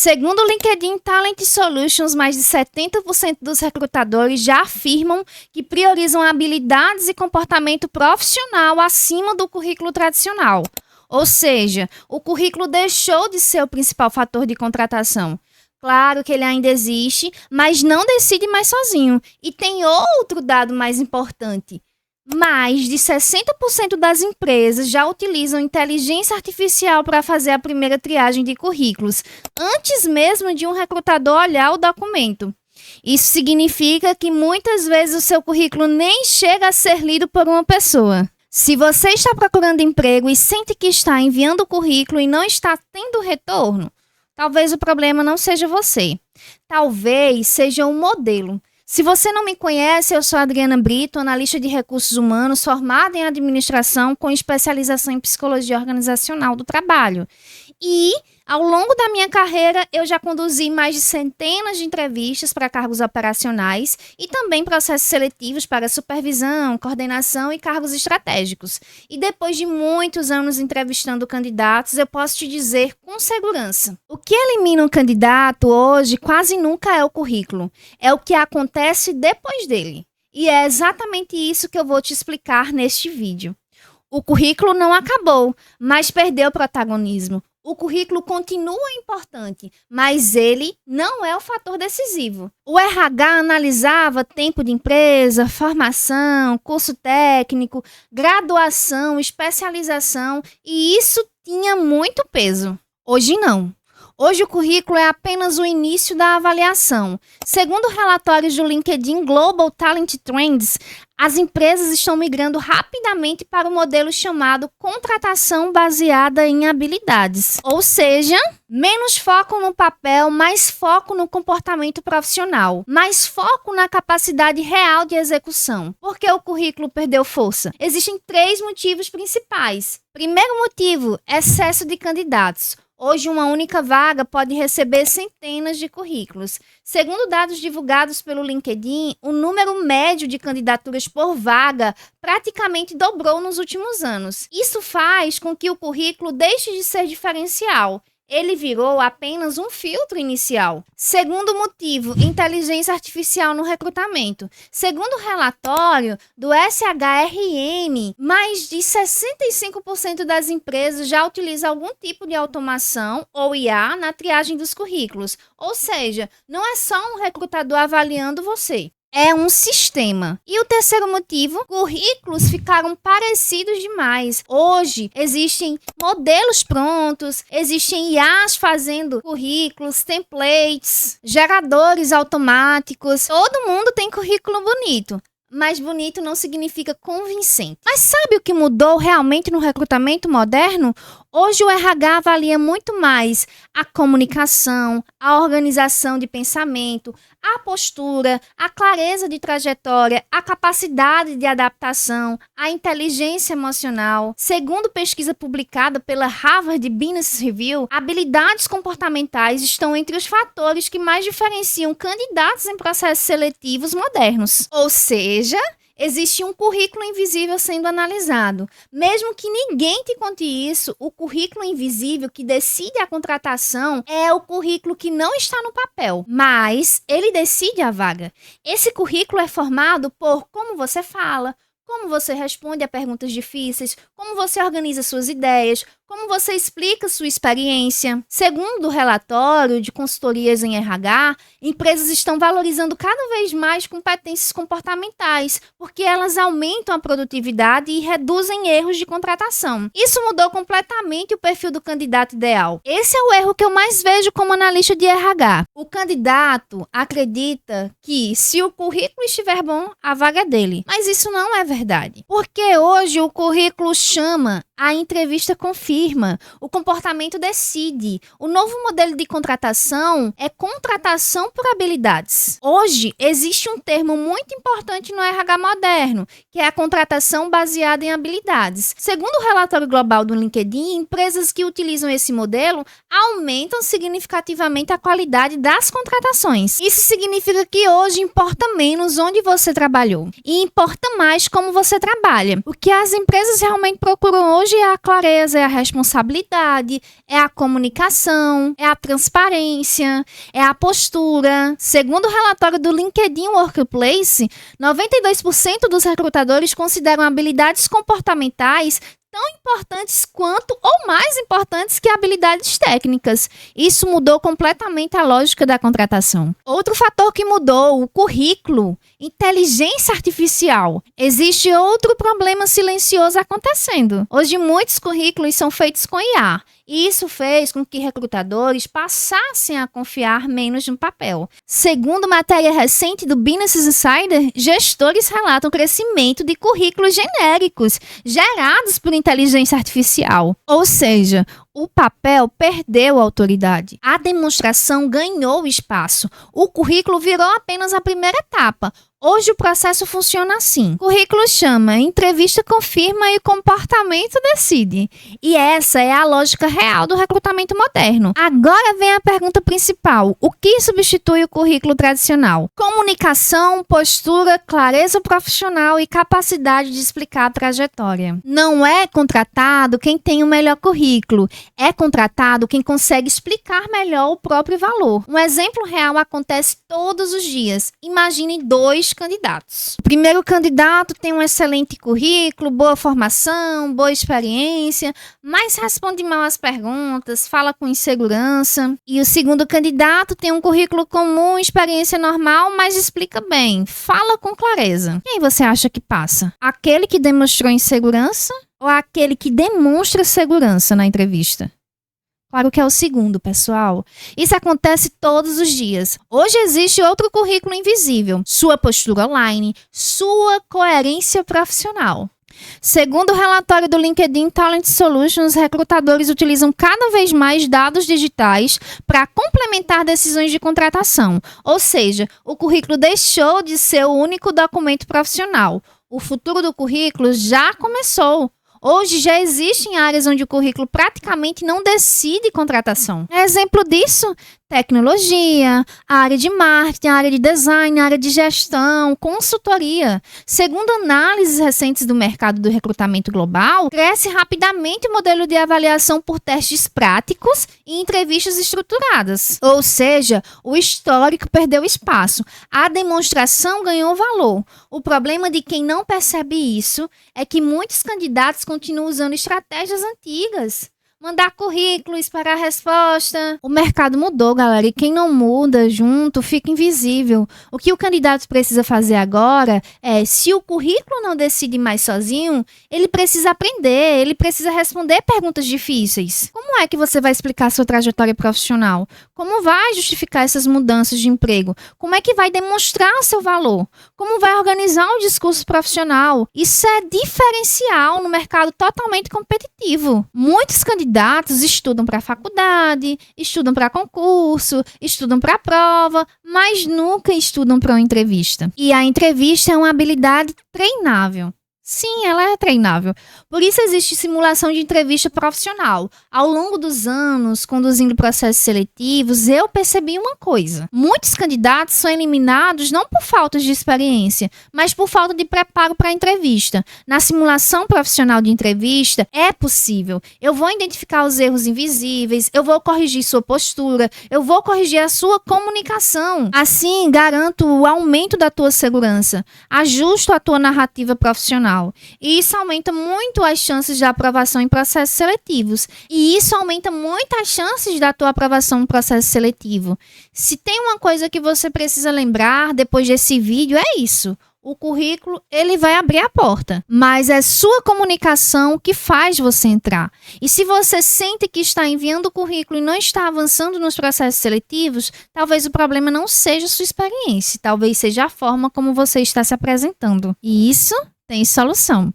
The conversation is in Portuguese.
Segundo o LinkedIn Talent Solutions, mais de 70% dos recrutadores já afirmam que priorizam habilidades e comportamento profissional acima do currículo tradicional. Ou seja, o currículo deixou de ser o principal fator de contratação. Claro que ele ainda existe, mas não decide mais sozinho. E tem outro dado mais importante. Mais de 60% das empresas já utilizam inteligência artificial para fazer a primeira triagem de currículos, antes mesmo de um recrutador olhar o documento. Isso significa que muitas vezes o seu currículo nem chega a ser lido por uma pessoa. Se você está procurando emprego e sente que está enviando o currículo e não está tendo retorno, talvez o problema não seja você. Talvez seja um modelo. Se você não me conhece, eu sou Adriana Brito, analista de recursos humanos, formada em administração com especialização em psicologia organizacional do trabalho. E, ao longo da minha carreira, eu já conduzi mais de centenas de entrevistas para cargos operacionais e também processos seletivos para supervisão, coordenação e cargos estratégicos. E depois de muitos anos entrevistando candidatos, eu posso te dizer com segurança: o que elimina um candidato hoje quase nunca é o currículo, é o que acontece depois dele. E é exatamente isso que eu vou te explicar neste vídeo. O currículo não acabou, mas perdeu protagonismo. O currículo continua importante, mas ele não é o fator decisivo. O RH analisava tempo de empresa, formação, curso técnico, graduação, especialização, e isso tinha muito peso. Hoje não. Hoje o currículo é apenas o início da avaliação. Segundo relatórios do LinkedIn Global Talent Trends, as empresas estão migrando rapidamente para o modelo chamado contratação baseada em habilidades. Ou seja, menos foco no papel, mais foco no comportamento profissional, mais foco na capacidade real de execução. Por que o currículo perdeu força? Existem 3 motivos principais. Primeiro motivo, excesso de candidatos. Hoje, uma única vaga pode receber centenas de currículos. Segundo dados divulgados pelo LinkedIn, o número médio de candidaturas por vaga praticamente dobrou nos últimos anos. Isso faz com que o currículo deixe de ser diferencial. Ele virou apenas um filtro inicial. Segundo motivo, inteligência artificial no recrutamento. Segundo o relatório do SHRM, mais de 65% das empresas já utilizam algum tipo de automação ou IA na triagem dos currículos. Ou seja, não é só um recrutador avaliando você. É um sistema. E o terceiro motivo, currículos ficaram parecidos demais. Hoje existem modelos prontos, existem IAs fazendo currículos, templates, geradores automáticos. Todo mundo tem currículo bonito. Mas bonito não significa convincente. Mas sabe o que mudou realmente no recrutamento moderno? Hoje o RH avalia muito mais a comunicação, a organização de pensamento, a postura, a clareza de trajetória, a capacidade de adaptação, a inteligência emocional. Segundo pesquisa publicada pela Harvard Business Review, habilidades comportamentais estão entre os fatores que mais diferenciam candidatos em processos seletivos modernos. Ou seja, existe um currículo invisível sendo analisado. Mesmo que ninguém te conte isso, o currículo invisível que decide a contratação é o currículo que não está no papel, mas ele decide a vaga. Esse currículo é formado por como você fala, como você responde a perguntas difíceis, como você organiza suas ideias, como você explica sua experiência. Segundo o relatório de consultorias em RH, empresas estão valorizando cada vez mais competências comportamentais, porque elas aumentam a produtividade e reduzem erros de contratação. Isso mudou completamente o perfil do candidato ideal. Esse é o erro que eu mais vejo como analista de RH. O candidato acredita que, se o currículo estiver bom, a vaga é dele. Mas isso não é verdade. Porque hoje o currículo chama, a entrevista confirma, o comportamento decide. O novo modelo de contratação é contratação por habilidades. Hoje, existe um termo muito importante no RH moderno, que é a contratação baseada em habilidades. Segundo o relatório global do LinkedIn, empresas que utilizam esse modelo aumentam significativamente a qualidade das contratações. Isso significa que hoje importa menos onde você trabalhou e importa mais como você trabalha. O que as empresas realmente procuram hoje hoje é a clareza, é a responsabilidade, é a comunicação, é a transparência, é a postura. Segundo o relatório do LinkedIn Workplace, 92% dos recrutadores consideram habilidades comportamentais tão importantes quanto ou mais importantes que habilidades técnicas. Isso mudou completamente a lógica da contratação. Outro fator que mudou, o currículo, inteligência artificial. Existe outro problema silencioso acontecendo. Hoje muitos currículos são feitos com IA. E isso fez com que recrutadores passassem a confiar menos no papel. Segundo matéria recente do Business Insider, gestores relatam crescimento de currículos genéricos gerados por inteligência artificial. Ou seja, o papel perdeu a autoridade. A demonstração ganhou espaço. O currículo virou apenas a primeira etapa. Hoje o processo funciona assim. O currículo chama, entrevista confirma e comportamento decide. E essa é a lógica real do recrutamento moderno. Agora vem a pergunta principal. O que substitui o currículo tradicional? Comunicação, postura, clareza profissional e capacidade de explicar a trajetória. Não é contratado quem tem o melhor currículo. É contratado quem consegue explicar melhor o próprio valor. Um exemplo real acontece todos os dias. Imagine dois candidatos. O primeiro candidato tem um excelente currículo, boa formação, boa experiência, mas responde mal às perguntas, fala com insegurança. E o segundo candidato tem um currículo comum, experiência normal, mas explica bem, fala com clareza. Quem você acha que passa? Aquele que demonstrou insegurança ou aquele que demonstra segurança na entrevista? Claro que é o segundo, pessoal. Isso acontece todos os dias. Hoje existe outro currículo invisível. Sua postura online, sua coerência profissional. Segundo o relatório do LinkedIn Talent Solutions, recrutadores utilizam cada vez mais dados digitais para complementar decisões de contratação. Ou seja, o currículo deixou de ser o único documento profissional. O futuro do currículo já começou. Hoje já existem áreas onde o currículo praticamente não decide contratação. Exemplo disso, tecnologia, a área de marketing, a área de design, a área de gestão, consultoria. Segundo análises recentes do mercado do recrutamento global, cresce rapidamente o modelo de avaliação por testes práticos e entrevistas estruturadas. Ou seja, o histórico perdeu espaço, a demonstração ganhou valor. O problema de quem não percebe isso é que muitos candidatos continuam usando estratégias antigas. Mandar currículo, esperar a resposta. O mercado mudou, galera, e quem não muda junto fica invisível. O que o candidato precisa fazer agora é, se o currículo não decide mais sozinho, ele precisa aprender, ele precisa responder perguntas difíceis. Como é que você vai explicar sua trajetória profissional? Como vai justificar essas mudanças de emprego? Como é que vai demonstrar seu valor? Como vai organizar um discurso profissional? Isso é diferencial no mercado totalmente competitivo. Muitos candidatos estudam para faculdade, estudam para concurso, estudam para prova, mas nunca estudam para uma entrevista. E a entrevista é uma habilidade treinável. Sim, ela é treinável. Por isso existe simulação de entrevista profissional. Ao longo dos anos, conduzindo processos seletivos, eu percebi uma coisa. Muitos candidatos são eliminados não por falta de experiência, mas por falta de preparo para a entrevista. Na simulação profissional de entrevista, é possível. Eu vou identificar os erros invisíveis, eu vou corrigir sua postura, eu vou corrigir a sua comunicação. Assim, garanto o aumento da tua segurança, ajusto a tua narrativa profissional. E isso aumenta muito as chances de aprovação em processos seletivos. E isso aumenta muito as chances da tua aprovação em processo seletivo. Se tem uma coisa que você precisa lembrar depois desse vídeo, é isso. O currículo, ele vai abrir a porta, mas é sua comunicação que faz você entrar. E se você sente que está enviando o currículo e não está avançando nos processos seletivos, talvez o problema não seja a sua experiência, talvez seja a forma como você está se apresentando. E isso tem solução.